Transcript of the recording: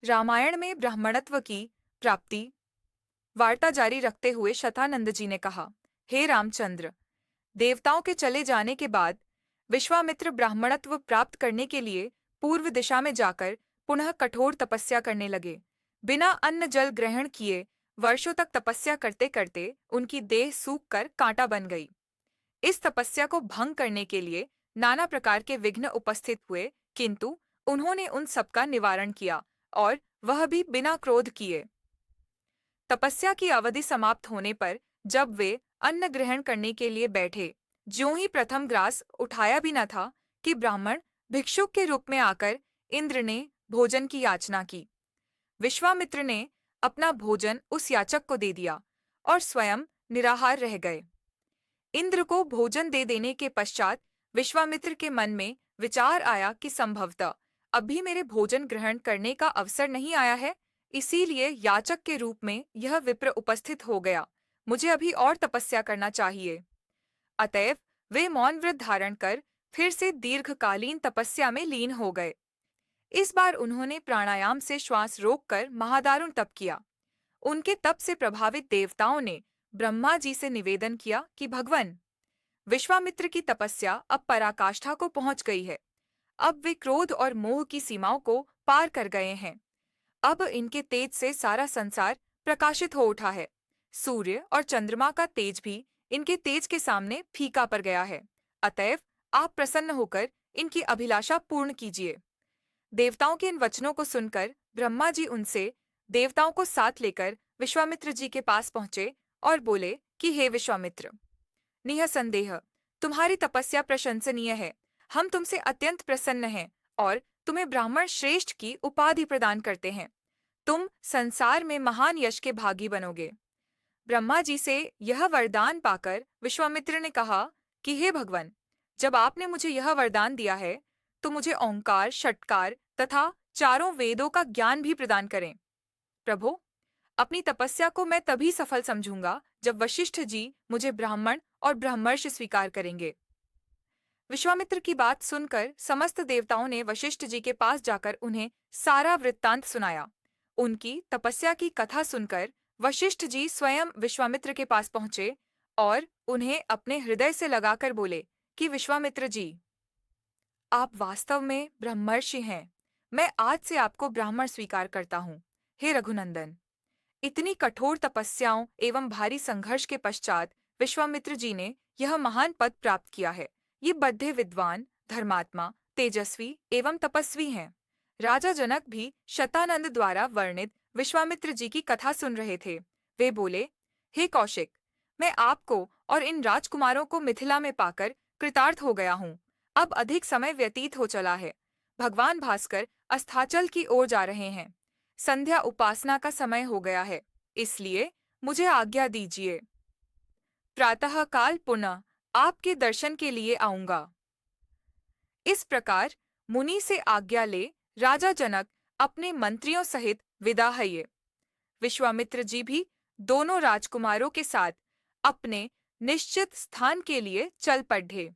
रामायण में ब्राह्मणत्व की प्राप्ति वार्ता जारी रखते हुए शतानंद जी ने कहा, हे रामचंद्र, देवताओं के चले जाने के बाद विश्वामित्र ब्राह्मणत्व प्राप्त करने के लिए पूर्व दिशा में जाकर पुनः कठोर तपस्या करने लगे। बिना अन्न जल ग्रहण किए वर्षों तक तपस्या करते करते उनकी देह सूख कर कांटा बन गई। इस तपस्या को भंग करने के लिए नाना प्रकार के विघ्न उपस्थित हुए, किंतु उन्होंने उन सबका निवारण किया और वह भी बिना क्रोध किए। तपस्या की अवधि समाप्त होने पर जब वे अन्न ग्रहण करने के लिए बैठे, ज्यों ही प्रथम ग्रास उठाया भी न था कि ब्राह्मण भिक्षुक के रूप में आकर इंद्र ने भोजन की याचना की। विश्वामित्र ने अपना भोजन उस याचक को दे दिया और स्वयं निराहार रह गए। इंद्र को भोजन दे देने के पश्चात विश्वामित्र के मन में विचार आया कि संभवतः अभी मेरे भोजन ग्रहण करने का अवसर नहीं आया है, इसीलिए याचक के रूप में यह विप्र उपस्थित हो गया। मुझे अभी और तपस्या करना चाहिए। अतएव वे मौन व्रत धारण कर फिर से दीर्घकालीन तपस्या में लीन हो गए। इस बार उन्होंने प्राणायाम से श्वास रोककर महादारुण तप किया। उनके तप से प्रभावित देवताओं ने ब्रह्मा जी से निवेदन किया कि भगवन, विश्वामित्र की तपस्या अब पराकाष्ठा को पहुंच गई है। अब वे क्रोध और मोह की सीमाओं को पार कर गए हैं। अब इनके तेज से सारा संसार प्रकाशित हो उठा है। सूर्य और चंद्रमा का तेज भी इनके तेज के सामने फीका पड़ गया है। अतएव आप प्रसन्न होकर इनकी अभिलाषा पूर्ण कीजिए। देवताओं के इन वचनों को सुनकर ब्रह्मा जी उनसे देवताओं को साथ लेकर विश्वामित्र जी के पास पहुंचे और बोले कि हे विश्वामित्र, निःसंदेह तुम्हारी तपस्या प्रशंसनीय है। हम तुमसे अत्यंत प्रसन्न हैं और तुम्हें ब्राह्मण श्रेष्ठ की उपाधि प्रदान करते हैं। तुम संसार में महान यश के भागी बनोगे। ब्रह्मा जी से यह वरदान पाकर विश्वामित्र ने कहा कि हे भगवान, जब आपने मुझे यह वरदान दिया है तो मुझे ओंकार, षट्कार तथा चारों वेदों का ज्ञान भी प्रदान करें। प्रभो, अपनी तपस्या को मैं तभी सफल समझूंगा जब वशिष्ठ जी मुझे ब्राह्मण और ब्रह्मर्ष स्वीकार करेंगे। विश्वामित्र की बात सुनकर समस्त देवताओं ने वशिष्ठ जी के पास जाकर उन्हें सारा वृत्तांत सुनाया। उनकी तपस्या की कथा सुनकर वशिष्ठ जी स्वयं विश्वामित्र के पास पहुंचे और उन्हें अपने हृदय से लगाकर बोले कि विश्वामित्र जी, आप वास्तव में ब्रह्मर्षि हैं। मैं आज से आपको ब्राह्मण स्वीकार करता हूँ। हे रघुनंदन, इतनी कठोर तपस्याओं एवं भारी संघर्ष के पश्चात विश्वामित्र जी ने यह महान पद प्राप्त किया है। ये बद्धे विद्वान, धर्मात्मा, तेजस्वी एवं तपस्वी हैं। राजा जनक भी शतानंद द्वारा वर्णित विश्वामित्र जी की कथा सुन रहे थे। वे बोले, हे कौशिक, मैं आपको और इन राजकुमारों को मिथिला में पाकर कृतार्थ हो गया हूँ। अब अधिक समय व्यतीत हो चला है। भगवान भास्कर अस्ताचल की ओर जा रहे हैं। संध्या उपासना का समय हो गया है, इसलिए मुझे आज्ञा दीजिए। प्रातः काल पुनः आपके दर्शन के लिए आऊंगा। इस प्रकार मुनि से आज्ञा ले राजा जनक अपने मंत्रियों सहित विदा हुए। विश्वामित्र जी भी दोनों राजकुमारों के साथ अपने निश्चित स्थान के लिए चल पड़े।